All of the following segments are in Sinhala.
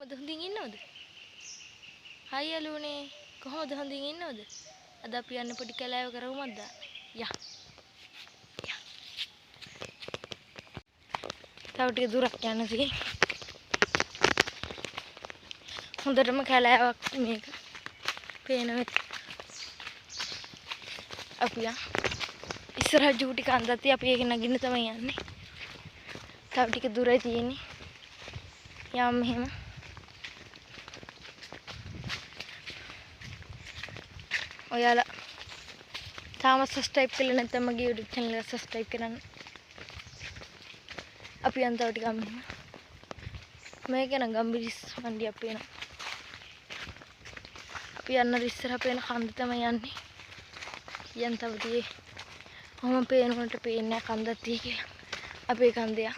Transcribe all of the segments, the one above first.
කොහොමද හොඳින් ඉන්නවද? හායි යාළුවනේ. කොහොමද හොඳින් ඉන්නවද? අද අපි යන්න පොඩි කැලෑවක රවුමක් දාන්න. යා. යා. තව ටික දුරක් යන්න තියෙයි. හොඳටම කැලෑවක් මේක. පේනවද? අපි ඉස්සරහ ජූටි කන්දක් තිය අපි ඒක නගින්න තමයි යන්නේ. තව ටික දුරයි තියෙන්නේ. යම් මෙහෙම. ඔයාලා තාම සබ්ස්ක්‍රයිබ් කරලා නැත්නම් මගේ YouTube channel එක සබ්ස්ක්‍රයිබ් කරන්න. අපි යන් තව ටිකක් මෙහෙම. මේක නම් ගම්බිරිස් මණ්ඩියක් පේනවා. අපි යන්න ඉස්සරහ පේන කන්ද තමයි යන්නේ. යන් තව තියේ. ඔහොම පේනකොට පේන්නේ කන්දක් තියේ කියලා. අපේ කන්දේ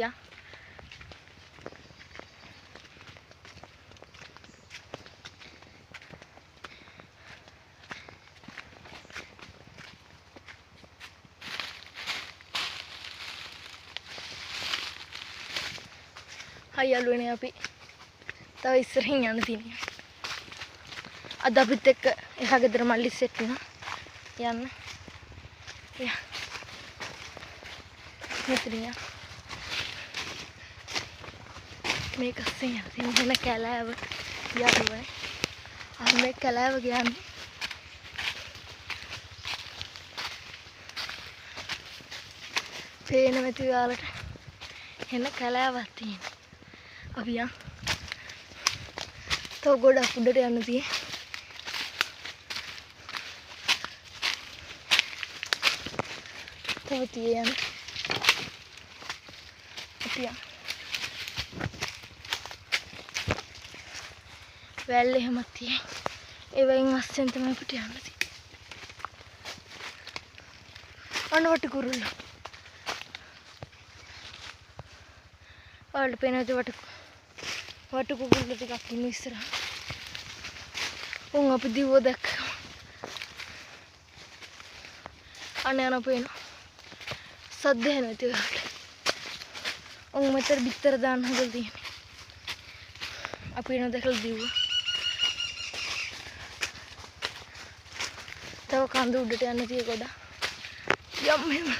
යා. හායි යාළුවනේ අපි තව ඉස්සරහින් යන්න තියෙනවා. අද අපිත් එක්ක එහා ගෙදර මල්ලි සෙට් වුණා. යන්න. යා. මෙතන යා. මේක අස්සෙන් යන කැලෑව යාළුවනේ. මේ කැලෑව කියන්නේ පේන මෙති ඔයාලට එන කැලෑවක් තියෙනවා. අපි තව ගොඩක් උඩට යන්න තියෙන්නේ. තව තියේ යන්න. අපි වැල් එහෙමත් තියෙයි. ඒ වයින් අස්සෙන් තමයි අපිට යන්න තියෙන්නේ. අන්න වටු කුරුල්ල. ඔයාලට පේනවද වටු කුරුල්ල ටිකක් ඉන්න ඉස්සරහ. උන් අපි දිව්ව දැක්කම. අන්න යන පේනවා. සද්ද නැති ඔයාලට. උන් මෙතන බිත්තර දාන්න හදලා තියෙන්නේ. අපි එන දැකලා දිව්වා. තව කඳු උඩට යන්න තියෙ ගොඩ. යම් මෙහෙම.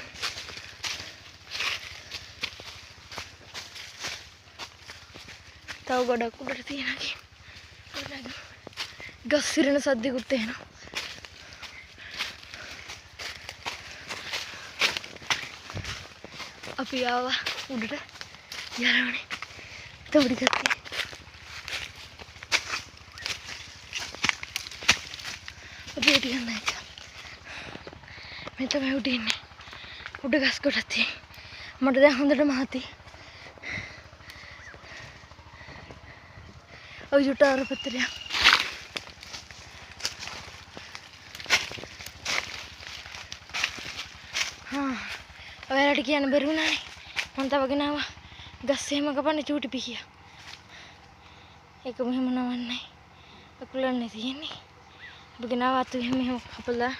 තව ගොඩක් උඩට තියෙනවා. ගස් සිරෙන සද්දෙකුත් එනවා. අපි ආවා උඩට යනවනේ. තව ටිකක් තියෙනවා. අපි ටිකක් නැහැ. මේ තමයි උඩ ඉන්නේ. උඩ ගස් කොටක් තියෙයි. මට දැන් හොඳටම හති. ඔය ජුටාර පත්‍රය. ඔයාලට කියන්න බැරි වුණානේ. මම තව ගෙනාවා. ගස් එහෙම කපන්න චූටි පිහිය. ඒක මෙහෙම නවන්නේ. අකුලන්නේ තියෙන්නේ. අපි ගෙනාවා අතු එහෙම කපලා.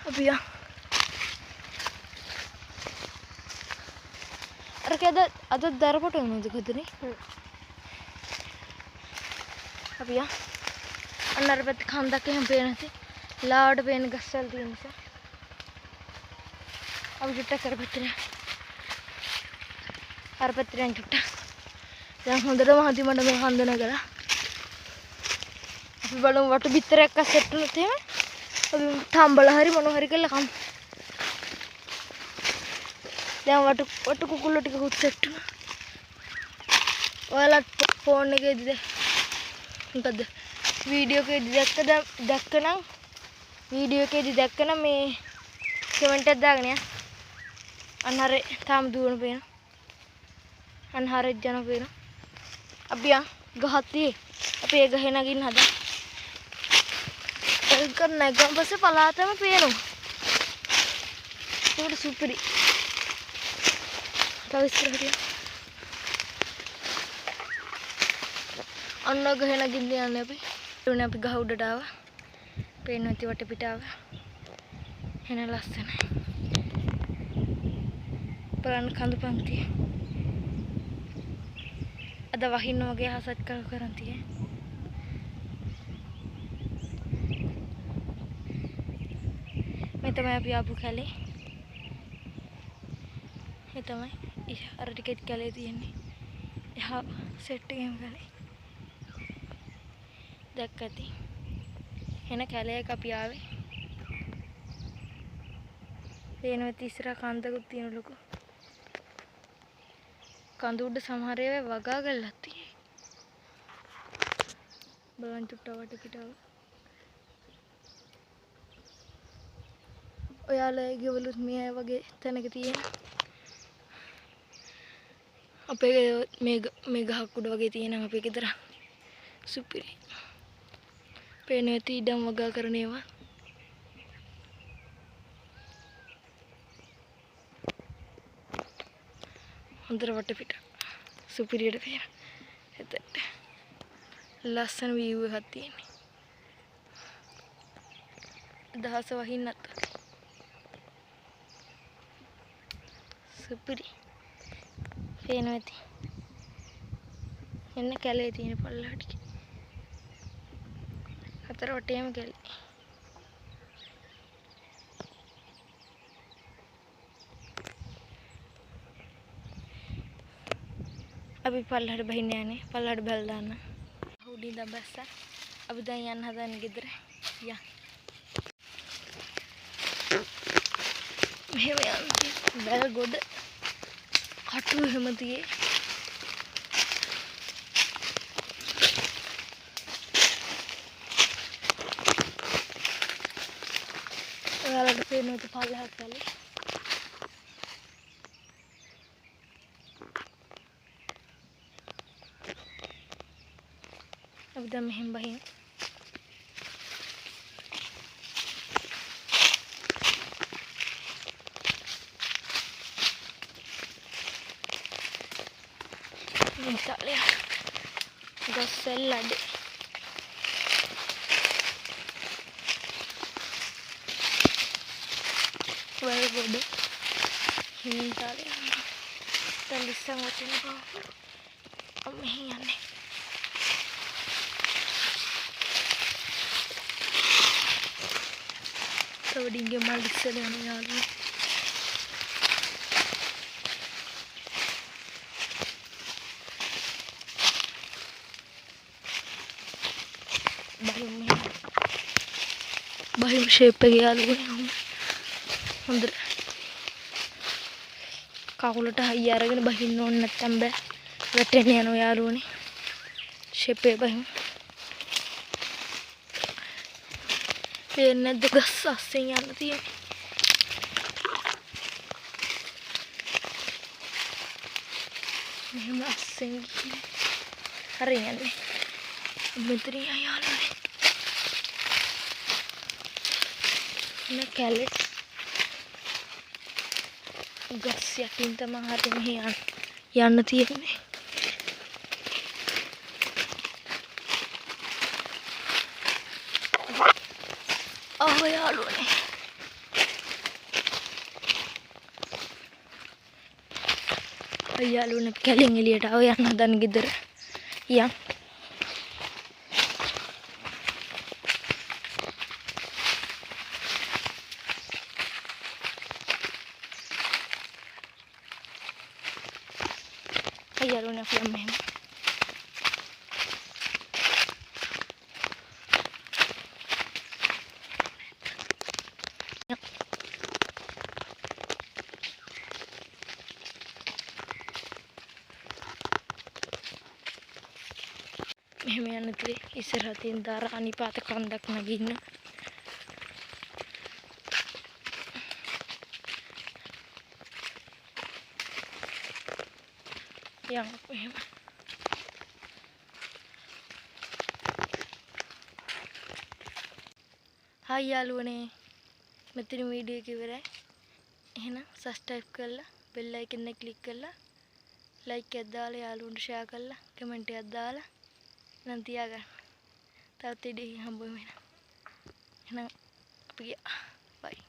අපි අද දරපොට වුණාද කොතනේ? අපි අන්න අර පැත්ත කන්දක් එහෙම පේන නැති. ලාවට පේන ගස්වල තියෙන නිසා. අපි චුට්ටක් අර පැත්තට යන්න චුට්ටක්. දැන් හොඳටම හදි මඩ මේ කන්දන කරා. අපි බලමු වටු බිත්තරයක් අස්සෙට් වුණොත් එහෙම අපි තම්බල හරි මොන හරි කරලා කමු. දැන් වටු කුකුල්ල ටිකකුත් සෙට් වුණා. ඔයාලා ෆෝන් එකේදී මොකද වීඩියෝ එකේදී දැක්කනම් මේ කමෙන්ට් එකක් දාගෙන යන්න. අන්හරේ තාම දුවන පේන. අන්හරේ යන පේන. අපි ගහක් තියේ. අපි ඒ ගහේ නගින්න හදා. ඒක නැගන් පස්සේ පලාතම පේනවා. ඒක සුපිරි. තව ඉස්සරහට අන්න ගහේ නගින්න යන්නේ අපි. අපි ගහ උඩට ආවා. පේනවා ඉති වටපිටාව. එන ලස්සනයි. බලන්න කඳු පන්තිය. අද වහින්න වගේ හසත් කරන් තියෙන්නේ. මේ තමයි අපි ආපු කැලේ. මේ තමයි අර ටිකෙත් කැලේ තියෙන්නේ. එහා සෙට් එකේම කැලේ. දැක්කති. එන කැලේක අපි ආවේ. පේනවත් ඉස්සර කන්දකුත් තියෙන ලොකු. කඳු උඩ සමහර ඒවා වගා ගලක් තියෙයි. බලන් චුට්ටවට පිටව. ඔයාලා ගෙවලුත් මේ වගේ තැනක තියෙන. අපේ මේ ගහක් උඩ වගේ තියෙනවා අපේ ගෙදර. සුපිරි. පේනවත් ඉඩම් වගා කරන ඒවා. හොඳට වටපිට සුපිරියට පේන. එතෙන්ට ලස්සන view එකක් තියෙන්නේ. දහස වහින්නත් සුපිරි. පේනවා ඇති. එන්න කැලේ තියෙන පල්ලහට. හතර වටේම කැලේ. අපි පල්ලහට බහින්න යන්නේ. පල්ලහට බැල දාන්න. උඩින් ඉඳන් බැස්සා. අපි දැන් යන්න හදන්නේ ගෙදර. යන්න. මෙහෙම යන්න. බැල ගොඩ කටු එහෙම තියේ. ඔයාලට පේනවද පල්ලහට කැලේ? අපි දැන් මෙහෙම බහිමු. Italia. Gassellade. Very good. In Italia. Dan bisa ngotin kau. Amehian nih. Tahu dingin malik sedang nyali. බහිම ෂේප් එකේ යාළුවනේ හොඳට කකුලට හයිය අරගෙන බහින්න ඕනේ නැත්තම් බෑ වැටෙන්න යනවා යාළුවනේ ෂේප් එක බහිමු පේන්නේ නැද්ද ගස් අස්සෙන් යන්න තියෙන්නේ මෙහෙම අස්සෙන් ගිහින් හරි යන්නේ මෙතන යාළුවනේ मैं कैले गस यकीन तुम्हारे में यान थी में आओ यार ने कैलेंगे लिए आओ यार ना दन किधर या යාළුවනේ අපි යමු මෙහෙම. මෙහෙම යන්න තියේ ඉස්සරහ තියෙන දාර අනිපාත කන්දක් නගින්න. යන්න මෙහෙම. හායි යාළුවනේ මෙතන වීඩියෝ එක ඉවරයි. එහෙනම් සබ්ස්ක්‍රයිබ් කරලා බෙල් අයිකන් එක ක්ලික් කරලා ලයික් එකක් දාලා යාළුවන්ට ෂෙයා කරලා කමෙන්ට් එකක් දාලා නම් තියාගන්න. තවත් වීඩියෝ එකකින් හම්බ වෙමු. එහෙනම් අපි ගියා. බයි.